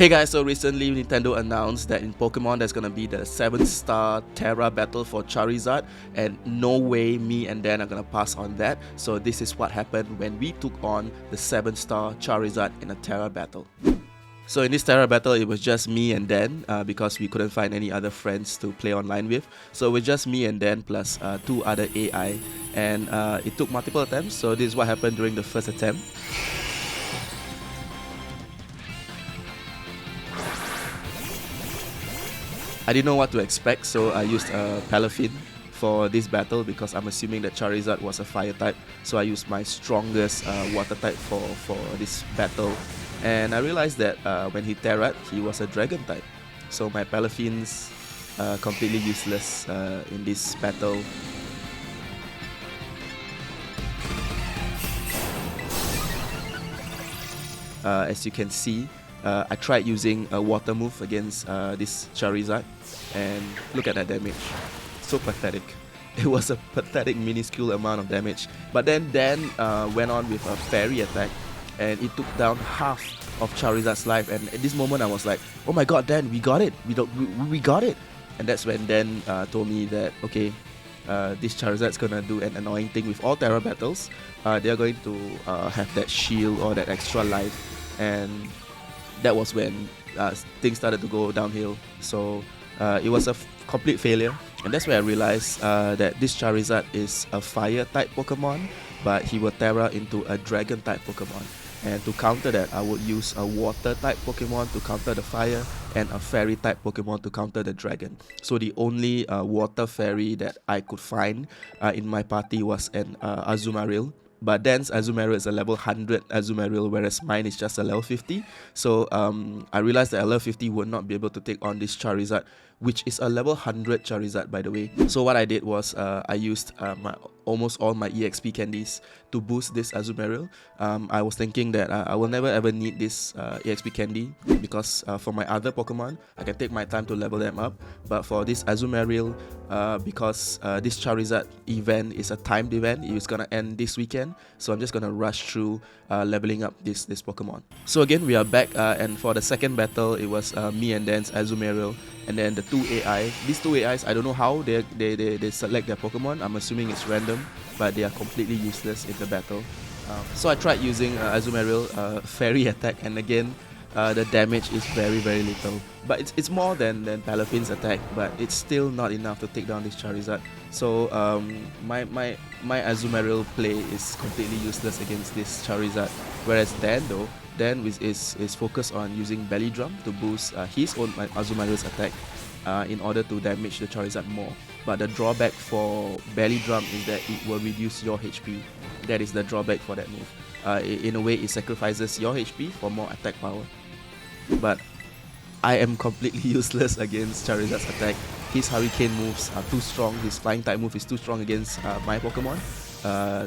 Hey guys, so recently Nintendo announced that in Pokemon there's gonna be the 7-star Tera battle for Charizard, and no way me and Dan are gonna pass on that. So this is what happened when we took on the 7-star Charizard in a Tera battle. So in this Tera battle, it was just me and Dan because we couldn't find any other friends to play online with. So it was just me and Dan plus 2 other AI, and it took multiple attempts. So this is what happened during the first attempt. I didn't know what to expect, so I used Palafin for this battle because I'm assuming that Charizard was a fire type. So I used my strongest water type for this battle. And I realized that when he tera'd, he was a dragon type. So my Palafin's completely useless in this battle. As you can see, I tried using a water move against this Charizard, and look at that damage. So pathetic. It was a pathetic minuscule amount of damage. But then Dan went on with a fairy attack, and it took down half of Charizard's life. And at this moment I was like, oh my god, Dan, we got it. We got it. And that's when Dan told me that, okay, this Charizard's gonna do an annoying thing with all Tera battles. They're going to have that shield or that extra life, and that was when things started to go downhill. So it was a complete failure, and that's where I realized that this Charizard is a fire type Pokemon, but he will Tera into a dragon type Pokemon. And to counter that, I would use a water type Pokemon to counter the fire, and a fairy type Pokemon to counter the dragon. So the only water fairy that I could find in my party was an Azumarill. But Dan's Azumarill is a level 100 Azumarill, whereas mine is just a level 50. So I realized that a level 50 would not be able to take on this Charizard, which is a level 100 Charizard, by the way. So what I did was I used almost all my EXP candies to boost this Azumarill. I was thinking that I will never ever need this EXP candy because for my other Pokemon, I can take my time to level them up. But for this Azumarill, because this Charizard event is a timed event, it's gonna end this weekend. So I'm just gonna rush through leveling up this Pokemon. So again, we are back, and for the second battle, it was me and Dan's Azumarill, and then the 2 AI. These 2 AIs, I don't know how they select their Pokemon. I'm assuming it's random, but they are completely useless in the battle. So I tried using Azumarill fairy attack, and again the damage is very little. But it's more than Palafin's attack, but it's still not enough to take down this Charizard. So my Azumarill play is completely useless against this Charizard. Whereas Dan is focused on using Belly Drum to boost his own Azumarill's attack in order to damage the Charizard more. But the drawback for Belly Drum is that it will reduce your HP. That is the drawback for that move. In a way, it sacrifices your HP for more attack power. But I am completely useless against Charizard's attack. His Hurricane moves are too strong. His Flying type move is too strong against my Pokemon.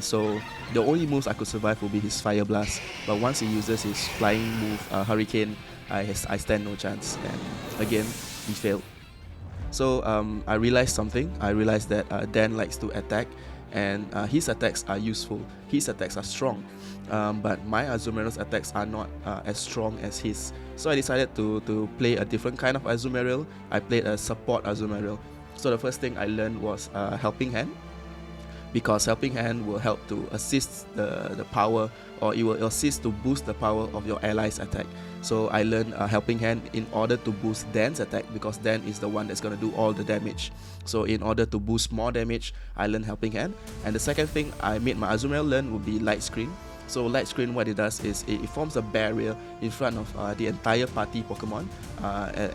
So the only moves I could survive will be his Fire Blast. But once he uses his Flying move, Hurricane, I stand no chance. And again, he failed. So I realized something. I realized that Dan likes to attack, and his attacks are useful. His attacks are strong, but my Azumarill's attacks are not as strong as his. So I decided to play a different kind of Azumarill. I played a support Azumarill. So the first thing I learned was Helping Hand, because Helping Hand will help to assist the power, or it will assist to boost the power of your allies' attack. So I learned Helping Hand in order to boost Dan's attack, because Dan is the one that's going to do all the damage. So in order to boost more damage, I learned Helping Hand. And the second thing I made my Azumarill learn would be Light Screen. So Light Screen, what it does is it forms a barrier in front of the entire party Pokemon,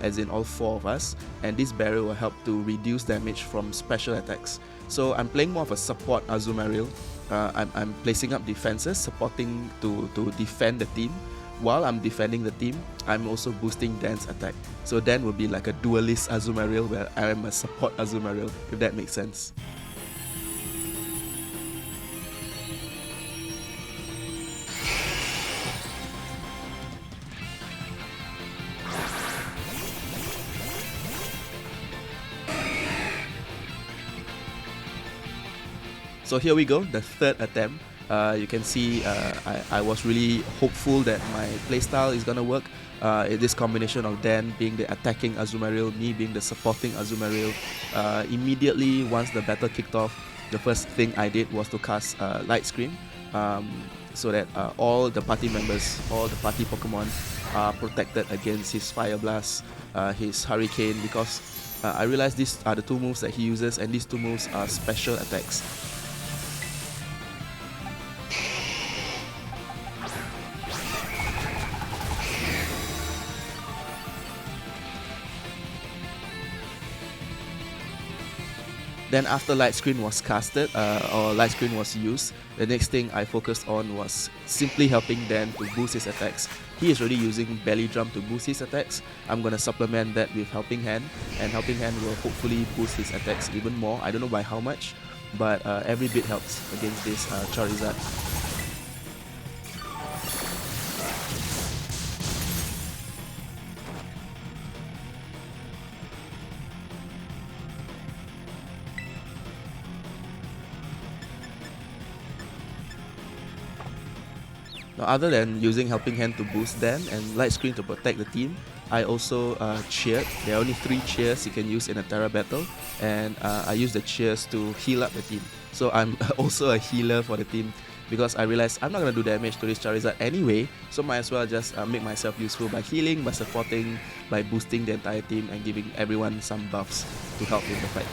as in all 4 of us, and this barrier will help to reduce damage from special attacks. So I'm playing more of a support Azumarill. I'm placing up defenses, supporting to defend the team. While I'm defending the team, I'm also boosting Dan's attack. So Dan will be like a duelist Azumarill, where I am a support Azumarill, if that makes sense. So here we go, the third attempt. You can see I was really hopeful that my playstyle is gonna work. This combination of Dan being the attacking Azumarill, me being the supporting Azumarill. Immediately once the battle kicked off, the first thing I did was to cast Light Screen, so that all the party members, all the party Pokemon are protected against his Fire Blast, his Hurricane, because I realized these are the two moves that he uses, and these two moves are special attacks. Then after Light Screen was casted, or Light Screen was used, the next thing I focused on was simply helping Dan to boost his attacks. He is already using Belly Drum to boost his attacks. I'm gonna supplement that with Helping Hand, and Helping Hand will hopefully boost his attacks even more. I don't know by how much, but every bit helps against this Charizard. Now, other than using Helping Hand to boost Dan and Light Screen to protect the team, I also cheered. There are only 3 cheers you can use in a Tera battle, and I use the cheers to heal up the team. So I'm also a healer for the team, because I realized I'm not going to do damage to this Charizard anyway, so might as well just make myself useful by healing, by supporting, by boosting the entire team and giving everyone some buffs to help in the fight.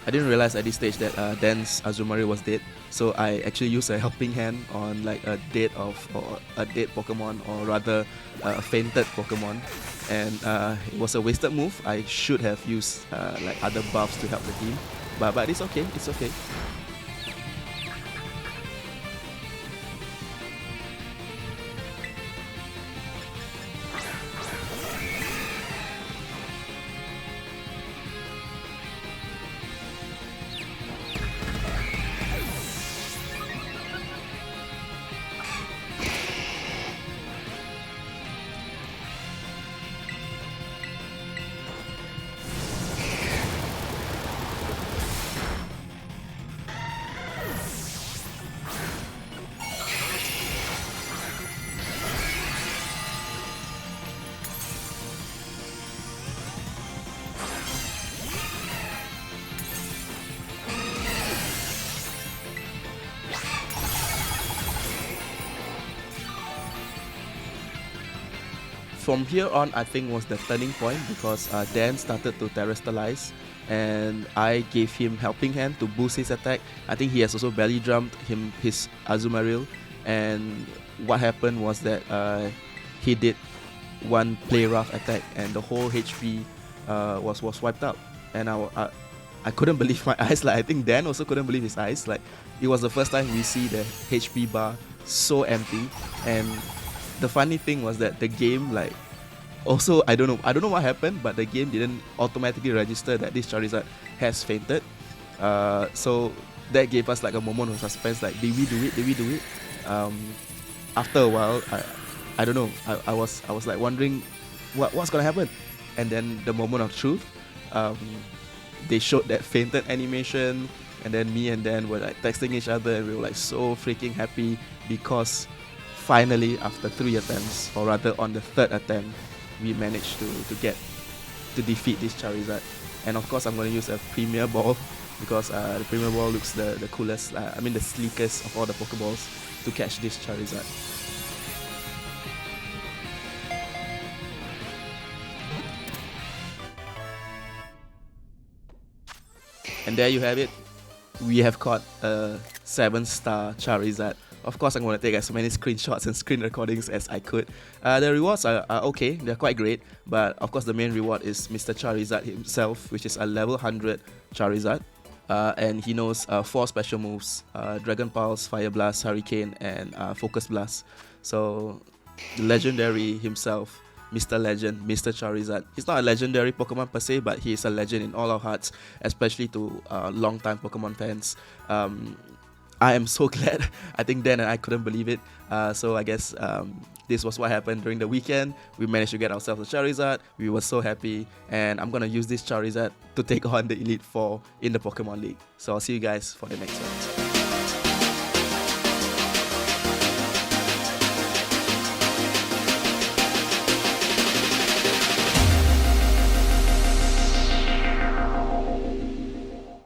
I didn't realize at this stage that Dan's Azumarill was dead, so I actually used a Helping Hand on like a dead Pokemon, or rather a fainted Pokemon, and it was a wasted move. I should have used like other buffs to help the team, but it's okay. It's okay. From here on, I think was the turning point, because Dan started to terrestrialize, and I gave him Helping Hand to boost his attack. I think he has also Belly Drummed his Azumarill, and what happened was that he did one Play Rough attack, and the whole HP was wiped out, and I couldn't believe my eyes. Like, I think Dan also couldn't believe his eyes. Like, it was the first time we see the HP bar so empty. And the funny thing was that the game, like, also I don't know what happened, but the game didn't automatically register that this Charizard has fainted. So that gave us like a moment of suspense. Like, did we do it? Did we do it? After a while, I don't know. I was like wondering what's gonna happen, and then the moment of truth. They showed that fainted animation, and then me and Dan were like texting each other, and we were like so freaking happy, because finally, after 3 attempts, or rather on the 3rd attempt, we managed to defeat this Charizard. And of course, I'm going to use a Premier Ball, because the Premier Ball looks the coolest, the sleekest of all the Pokeballs to catch this Charizard. And there you have it. We have caught a 7-star Charizard. Of course, I'm going to take as many screenshots and screen recordings as I could. The rewards are okay, they're quite great, but of course the main reward is Mr. Charizard himself, which is a level 100 Charizard. And he knows 4 special moves, Dragon Pulse, Fire Blast, Hurricane, and Focus Blast. So, the legendary himself Mr. Legend, Mr. Charizard. He's not a legendary Pokemon per se, but he is a legend in all our hearts, especially to long-time Pokemon fans. I am so glad. I think Dan and I couldn't believe it. So I guess this was what happened during the weekend. We managed to get ourselves a Charizard. We were so happy. And I'm going to use this Charizard to take on the Elite Four in the Pokemon League. So I'll see you guys for the next one.